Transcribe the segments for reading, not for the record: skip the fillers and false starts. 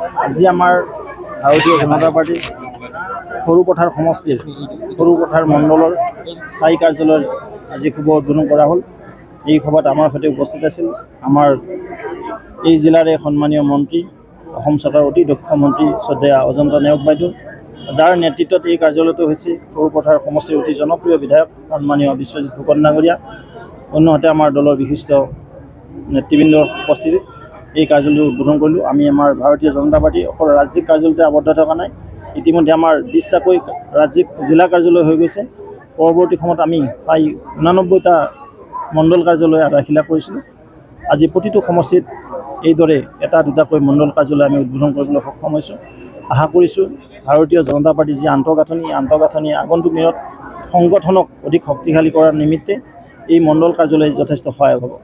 আজি আমাৰ ভাৰতীয় জনতা পাৰ্টি সৰুপথাৰ সমষ্টিৰ সৰুপথাৰ মণ্ডলৰ স্থায়ী কাৰ্যালয়ৰ আজি শুভ উদ্বোধন কৰা হ'ল। এই সভাত আমাৰ সৈতে উপস্থিত আছিল আমাৰ এই জিলাৰে সন্মানীয় মন্ত্ৰী, অসম চৰকাৰৰ অতি দক্ষ মন্ত্ৰী শ্ৰদ্ধেয়া অজন্তা নেওগ বাইদেউ, যাৰ নেতৃত্বত এই কাৰ্যালয়টো হৈছে সৰুপথাৰ সমষ্টিৰ অতি জনপ্ৰিয় বিধায়ক সন্মানীয় বিশ্বজিৎ ফুকন ডাঙৰীয়া, অন্যহাতে আমাৰ দলৰ বিশিষ্ট নেতৃবৃন্দৰ উপস্থিতিত এই কাৰ্যালয়টো উদ্বোধন কৰিলোঁ। আমি আমাৰ ভাৰতীয় জনতা পাৰ্টি অকল ৰাজ্যিক কাৰ্যালয়তে আবদ্ধ থকা নাই, ইতিমধ্যে আমাৰ 20টাকৈ ৰাজ্যিক জিলা কাৰ্যালয় হৈ গৈছে। পৰৱৰ্তী সময়ত আমি প্ৰায় 89টা মণ্ডল কাৰ্যালয় আধাৰশিলা কৰিছিলোঁ। আজি প্ৰতিটো সমষ্টিত এইদৰে এটা দুটাকৈ মণ্ডল কাৰ্যালয় আমি উদ্বোধন কৰিবলৈ সক্ষম হৈছোঁ। আশা কৰিছোঁ ভাৰতীয় জনতা পাৰ্টিৰ যি আন্তঃগাঁথনি আগন্তুক দিনত সংগঠনক অধিক শক্তিশালী কৰাৰ নিমিত্তে এই মণ্ডল কাৰ্যালয় যথেষ্ট সহায়ক হ'ব।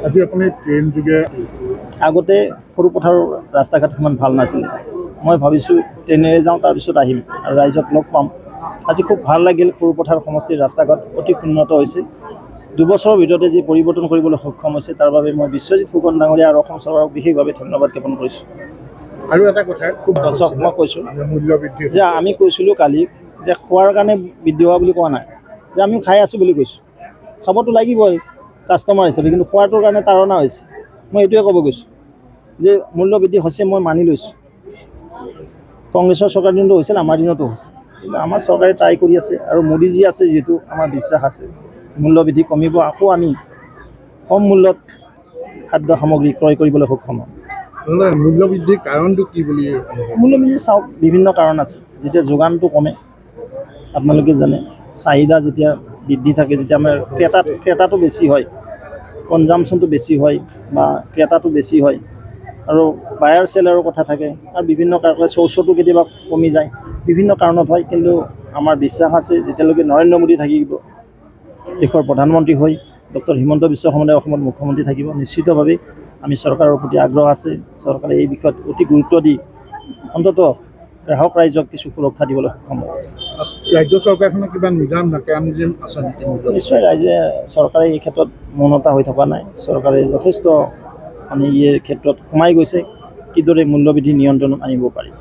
আজি আপুনি ট্ৰেইন যোগে আগতে সৰুপথাৰৰ ৰাস্তা ঘাট সিমান ভাল নাছিল, মই ভাবিছোঁ ট্ৰেইনেৰে যাওঁ, তাৰপিছত আহিম আৰু ৰাইজক লগ পাম। আজি খুব ভাল লাগিল, সৰুপথাৰ সমষ্টিৰ ৰাস্তা ঘাট অতি উন্নত হৈছে। 2 বছৰৰ ভিতৰতে যি পৰিৱৰ্তন কৰিবলৈ সক্ষম হৈছে তাৰ বাবে মই বিশ্বজিৎ ফুকন ডাঙৰীয়া আৰু অসম চৰকাৰক বিশেষভাৱে ধন্যবাদ জ্ঞাপন কৰিছোঁ। আৰু এটা কথা খুব মই কৈছোঁ মূল্য বৃদ্ধি যে আমি কৈছিলোঁ কালি যে খোৱাৰ কাৰণে বৃদ্ধি হোৱা বুলি কোৱা নাই, যে আমি খাই আছোঁ বুলি কৈছোঁ। খাবতো লাগিবই, কাষ্টমাৰ হিচাপে, কিন্তু খোৱাটোৰ কাৰণে তাৰণা হৈছে। মই এইটোৱে ক'ব গৈছোঁ যে মূল্য বৃদ্ধি হৈছে, মই মানি লৈছোঁ। কংগ্ৰেছৰ চৰকাৰ দিনতো হৈছিল, আমাৰ দিনতো হৈছে, কিন্তু আমাৰ চৰকাৰে ট্ৰাই কৰি আছে আৰু মোদীজী আছে যিহেতু আমাৰ বিশ্বাস আছে মূল্য বৃদ্ধি কমিব, আকৌ আমি কম মূল্যত খাদ্য সামগ্ৰী ক্ৰয় কৰিবলৈ সক্ষম হ'ম। মূল্য বৃদ্ধিৰ কাৰণটো কি বুলি? মূল্য বৃদ্ধি চাওক, বিভিন্ন কাৰণ আছে। যেতিয়া যোগানটো কমে, আপোনালোকে জানে, চাহিদা যেতিয়া বৃদ্ধি থাকে, যেতিয়া আমাৰ ক্ৰেতাটো বেছি হয়, কনজামশ্যনটো বেছি হয় বা ক্ৰেতাটো বেছি হয়, আৰু বায়াৰ চেলাৰৰ কথা থাকে, আৰু বিভিন্ন কাৰণত চ'ৰ্চটো কেতিয়াবা কমি যায়, বিভিন্ন কাৰণত হয়। কিন্তু আমাৰ বিশ্বাস আছে যেতিয়ালৈকে নৰেন্দ্ৰ মোদী থাকিব, দেশৰ প্ৰধানমন্ত্ৰী হৈ, ডক্টৰ হিমন্ত বিশ্ব শৰ্মাই অসমত মুখ্যমন্ত্ৰী থাকিব, নিশ্চিতভাৱে আমি চৰকাৰৰ প্ৰতি আগ্ৰহ আছে, চৰকাৰে এই বিষয়ত অতি গুৰুত্ব দি অন্ততঃ গ্ৰাহক ৰাইজক কিছু সুৰক্ষা দিবলৈ সক্ষম হ'ব। ৰাজ্য চৰকাৰখনৰ কিবা নিজাম মেকানিজম আছে নেকি? নিশ্চয় চৰকাৰে এই ক্ষেত্ৰত মৌনতা হৈ থকা নাই, চৰকাৰে যথেষ্ট এই ক্ষেত্ৰত সোমাই গৈছে কিদৰে মূল্যবৃদ্ধি নিয়ন্ত্ৰণত আনিব পাৰি।